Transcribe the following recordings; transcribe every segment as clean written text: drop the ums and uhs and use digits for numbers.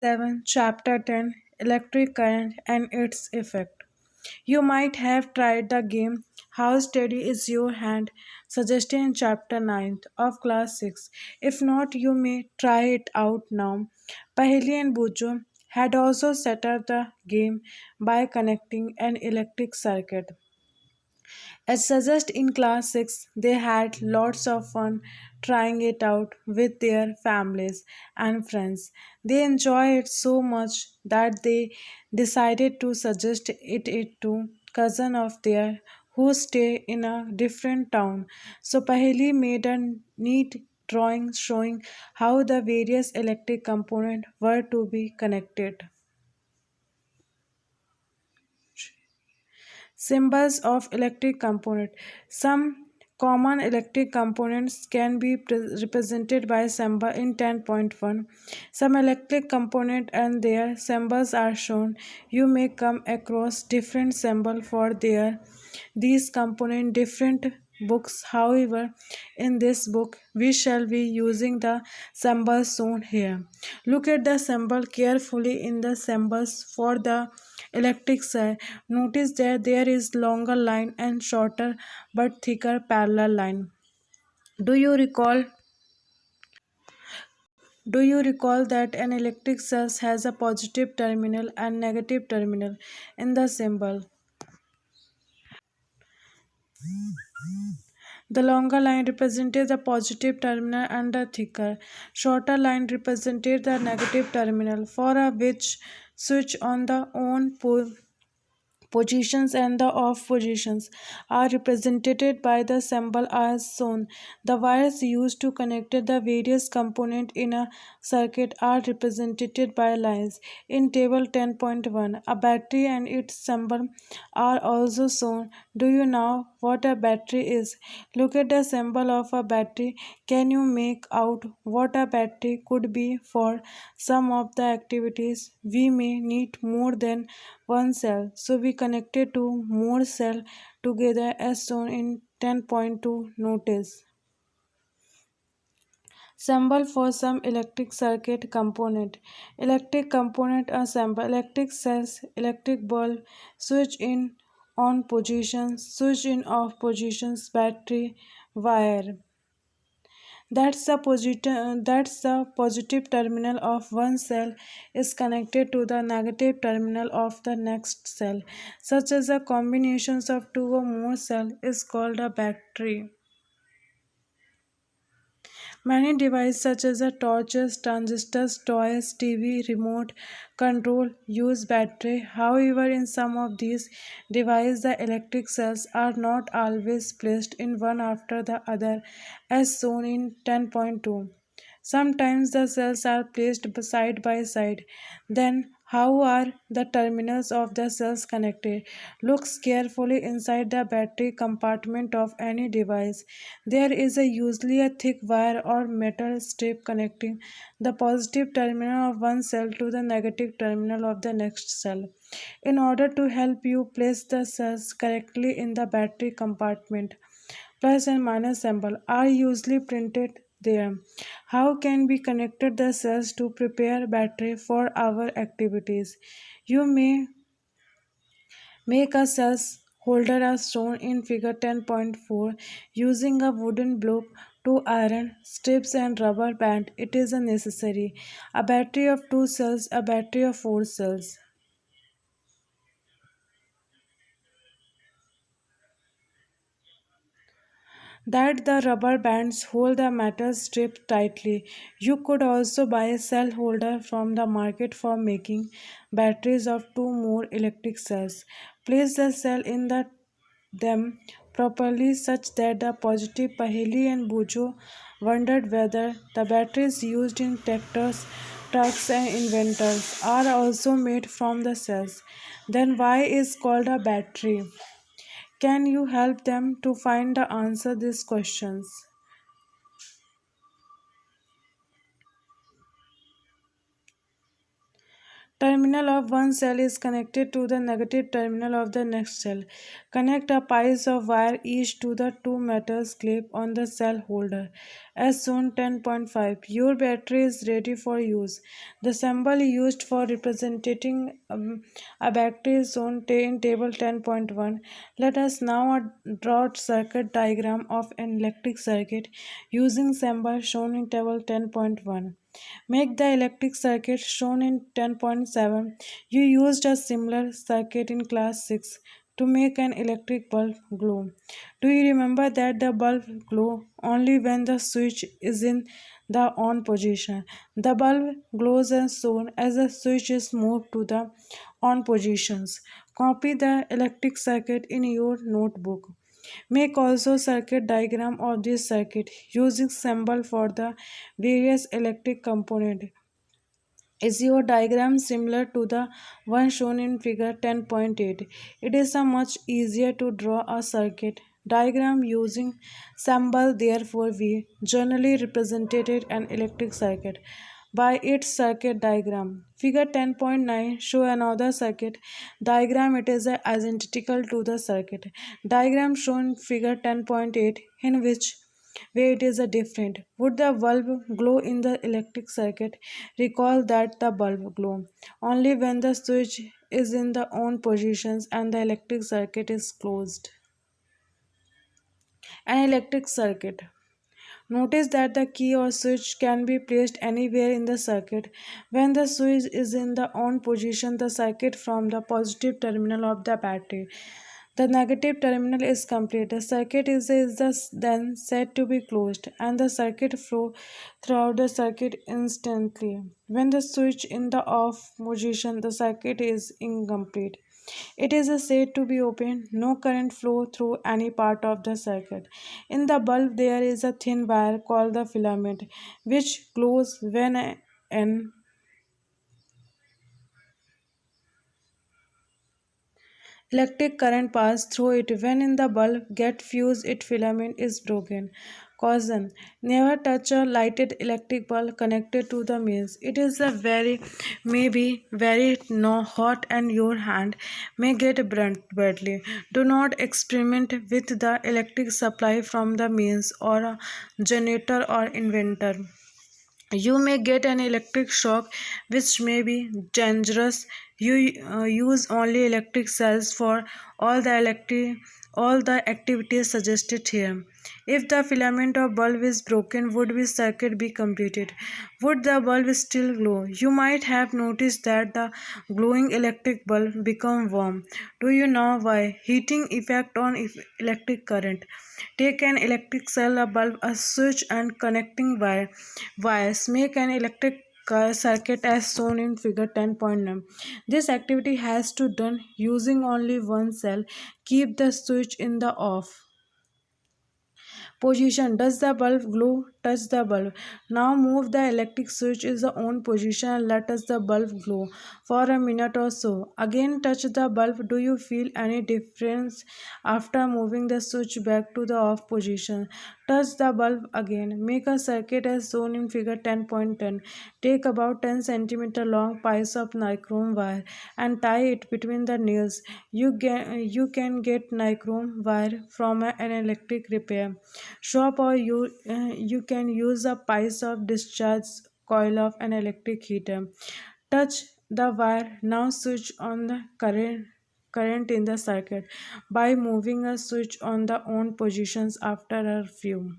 7, Chapter 10, Electric Current and its Effect. You might have tried the game How Steady Is Your Hand, suggested in Chapter 9 of Class 6. If not, you may try it out now. Paheli and Bujo had also set up the game by connecting an electric circuit. As suggested in class 6, they had lots of fun trying it out with their families and friends. They enjoyed it so much that they decided to suggest it to cousin of theirs who stay in a different town. So Paheli made a neat drawing showing how the various electric components were to be connected. Symbols of electric component. Some common electric components can be represented by symbol in 10.1. Some electric component and their symbols are shown. You may come across different symbol for their these component different books. However, in this book we shall be using the symbols shown here. Look at the symbol carefully in the symbols for the electric cell. Notice that there is longer line and shorter but thicker parallel line. Do you recall do you recall that an electric cell has a positive terminal and negative terminal in the symbol? The longer line represented the positive terminal and the thicker, shorter line represented the negative terminal. For a which switch on the on positions and the off positions are represented by the symbol as shown. The wires used to connect the various components in a circuit are represented by lines. In table 10.1, a battery and its symbol are also shown. Do you know what a battery is? Look at the symbol of a battery. Can you make out what a battery could be for some of the activities? We may need more than one cell, so we connected to more cell together as shown in 10.2. Notice symbol for some electric circuit component. Electric component assemble electric cells, electric bulb, switch in on positions, switch in off positions, battery, wire. That's the positive terminal of one cell is connected to the negative terminal of the next cell. Such as a combinations of two or more cells is called a battery. Many devices such as torches, transistors, toys, TV, remote control use battery. However, in some of these devices, the electric cells are not always placed in one after the other, as shown in 10.2. Sometimes the cells are placed side by side. Then, how are the terminals of the cells connected? Look carefully inside the battery compartment of any device. There is usually a thick wire or metal strip connecting the positive terminal of one cell to the negative terminal of the next cell. In order to help you place the cells correctly in the battery compartment, plus and minus symbol are usually printed there. How can we connect the cells to prepare battery for our activities? You may make a cells holder as shown in figure 10.4 using a wooden block to iron strips and rubber band. It is a necessary. A battery of 2 cells, a battery of 4 cells. That the rubber bands hold the metal strip tightly. You could also buy a cell holder from the market for making batteries of two more electric cells. Place the cell in them properly such that the positive Paheli and Bujo wondered whether the batteries used in tractors, trucks and inventors are also made from the cells. Then why is called a battery? Can you help them to find the answer these questions? Terminal of one cell is connected to the negative terminal of the next cell. Connect a piece of wire each to the two metals clip on the cell holder. As shown 10.5, your battery is ready for use. The symbol used for representing a battery is shown in table 10.1. Let us now draw circuit diagram of an electric circuit using symbol shown in table 10.1. Make the electric circuit shown in 10.7. You used a similar circuit in class 6 to make an electric bulb glow. Do you remember that the bulb glow only when the switch is in the on position? The bulb glows as soon as the switch is moved to the on positions. Copy the electric circuit in your notebook. Make also circuit diagram of this circuit using symbol for the various electric component. Is your diagram similar to the one shown in figure 10.8? It is a much easier to draw a circuit diagram using symbol, therefore we generally represented an electric circuit by its circuit diagram. Figure 10.9 show another circuit diagram. It is identical to the circuit diagram shown in figure 10.8, in which way it is a different. Would the bulb glow in the electric circuit? Recall that the bulb glow only when the switch is in the on positions and the electric circuit is closed. An electric circuit. Notice that the key or switch can be placed anywhere in the circuit. When the switch is in the on position, the circuit from the positive terminal of the battery. The negative terminal is complete. The circuit is then said to be closed, and the circuit flow throughout the circuit instantly. When the switch in the off position, the circuit is incomplete. It is said to be open, no current flow through any part of the circuit. In the bulb, there is a thin wire called the filament, which glows when an electric current passes through it. When in the bulb get fused, its filament is broken. Caution: never touch a lighted electric bulb connected to the mains. It is a maybe very no hot and your hand may get burnt badly. Do not experiment with the electric supply from the mains or a generator or inverter. You may get an electric shock, which may be dangerous. You use only electric cells for all the all the activities suggested here. If the filament of bulb is broken, would the circuit be completed? Would the bulb still glow? You might have noticed that the glowing electric bulb become warm. Do you know why? Heating effect on electric current. Take an electric cell, a bulb, a switch, and connecting wires. Make an electric circuit as shown in figure 10.9. This activity has to done using only one cell. Keep the switch in the off position. Does the bulb glow? Touch the bulb. Now move the electric switch is the on position and let us the bulb glow for a minute or so. Again touch the bulb. Do you feel any difference after moving the switch back to the off position? Touch the bulb again. Make a circuit as shown in figure 10.10. Take about 10 cm long piece of nichrome wire and tie it between the nails. You can get nichrome wire from an electric repair shop, or you can use a piece of discharge coil of an electric heater. Touch the wire. Now switch on the current in the circuit by moving a switch on the on positions after a few.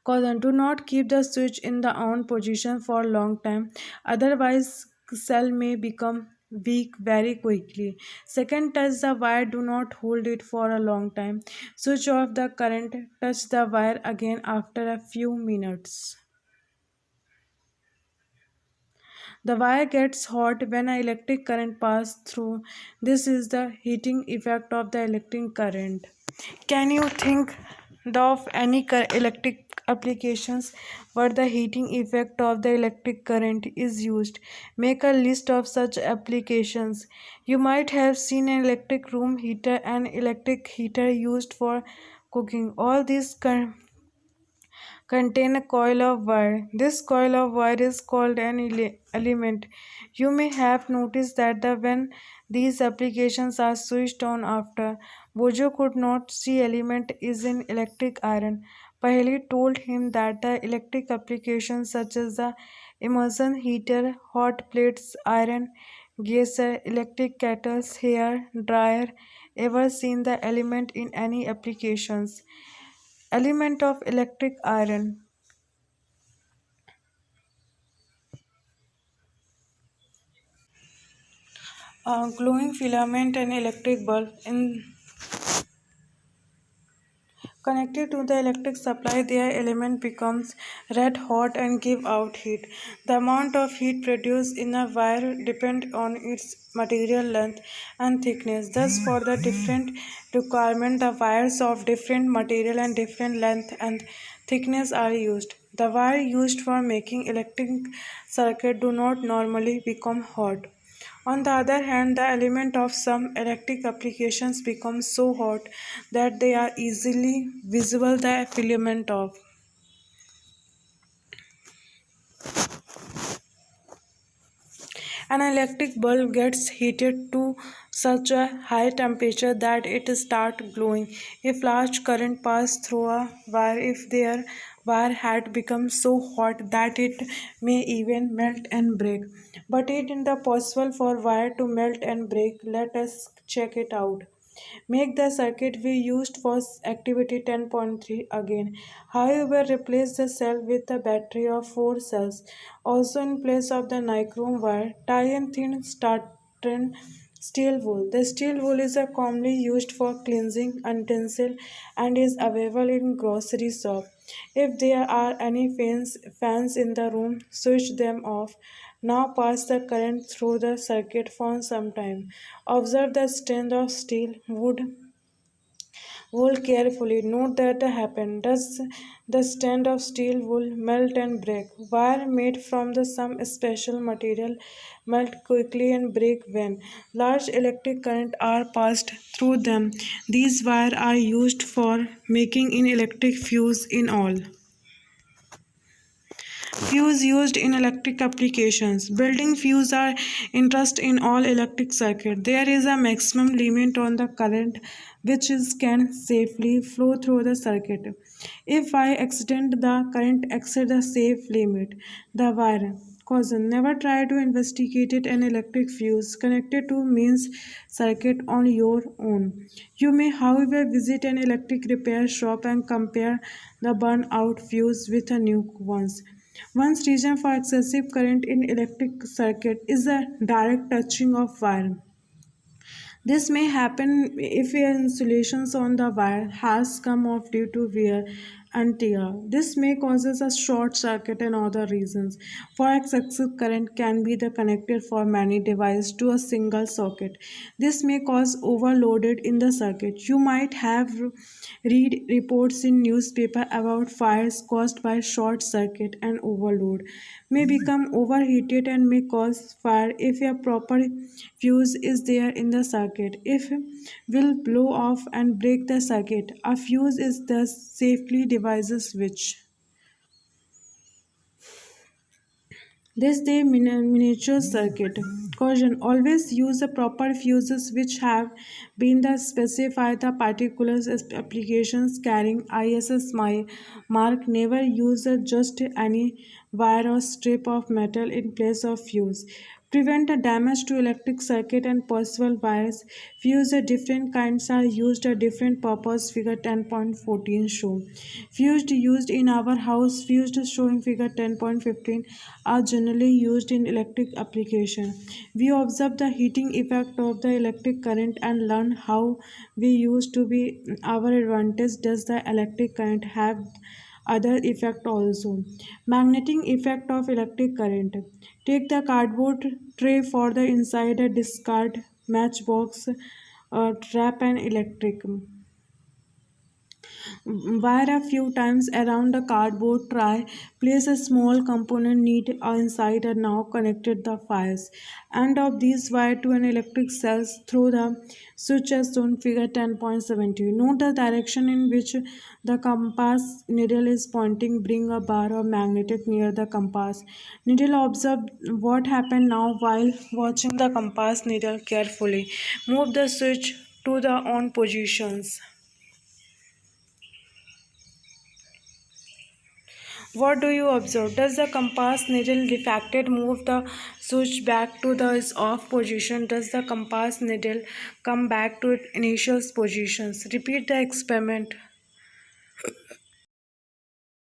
Caution: do not keep the switch in the on position for a long time, otherwise cell may become weak very quickly. Second, touch the wire. Do not hold it for a long time. Switch off the current. Touch the wire again after a few minutes. The wire gets hot when an electric current passes through. This is the heating effect of the electric current. Can you think of any electric applications where the heating effect of the electric current is used? Make a list of such applications. You might have seen an electric room heater and electric heater used for cooking. All these contain a coil of wire. This coil of wire is called an element. You may have noticed that when these applications are switched on after, Bojo could not see element is in electric iron. Paheli told him that the electric applications such as the immersion heater, hot plates, iron, geyser, electric kettles, hair dryer, ever seen the element in any applications. Element of electric iron. Glowing filament and electric bulb in connected to the electric supply, their element becomes red hot and give out heat. The amount of heat produced in a wire depends on its material length and thickness. Thus, for the different requirement, the wires of different material and different length and thickness are used. The wire used for making electric circuit do not normally become hot. On the other hand, the element of some electric applications becomes so hot that they are easily visible the filament of. An electric bulb gets heated to such a high temperature that it starts glowing. If large current passes through a wire, if their wire had become so hot that it may even melt and break. But it is possible for wire to melt and break. Let us check it out. Make the circuit we used for activity 10.3 again. However, replace the cell with a battery of 4 cells. Also, in place of the nichrome wire, tie a thin tartan steel wool. The steel wool is a commonly used for cleansing utensil and is available in grocery shop. If there are any fans in the room, switch them off. Now pass the current through the circuit for some time. Observe the strength of steel wool carefully. Note that happen. Does the strand of steel wool melt and break? Wire made from the some special material melt quickly and break when large electric current are passed through them. These wire are used for making in electric fuse in all. Fuse used in electric applications. Building fuse are interest in all electric circuit. There is a maximum limit on the current which can safely flow through the circuit. If I extend the current exceed the safe limit, the wire caution. Never try to investigate it an electric fuse connected to mains circuit on your own. You may, however, visit an electric repair shop and compare the burn out fuse with a new ones. One reason for excessive current in electric circuit is the direct touching of wire. This may happen if your insulations on the wire has come off due to wear and tear. This may causes a short circuit and other reasons. For excessive current can be the connected for many devices to a single socket. This may cause overloaded in the circuit. You might have read reports in newspaper about fires caused by short circuit and overload may become overheated and may cause fire if a proper fuse is there in the circuit. If will blow off and break the circuit, a fuse is thus safely devices which. This day miniature circuit. Caution: always use the proper fuses which have been the specified the particular applications carrying ISS mark. Never use just any wire or strip of metal in place of fuse. Prevent a damage to electric circuit and possible wires. Fuse different kinds are used a different purpose. Figure 10.14 show. Fused used in our house. Fused showing figure 10.15 are generally used in electric application. We observe the heating effect of the electric current and learn how we used to be our advantage. Does the electric current have other effect also? Magnetic effect of electric current. Take the cardboard tray for the inside a discard matchbox trap an electric Wire a few times around the cardboard tray. Place a small component need inside a now connected the fires. End of these wire to an electric cells through the switch as shown figure 10.70. Note the direction in which the compass needle is pointing. Bring a bar or magnetic near the compass needle. Observe what happened now while watching the compass needle carefully. Move the switch to the on positions. What do you observe? Does the compass needle deflected move the switch back to the off position? Does the compass needle come back to its initial positions? Repeat the experiment.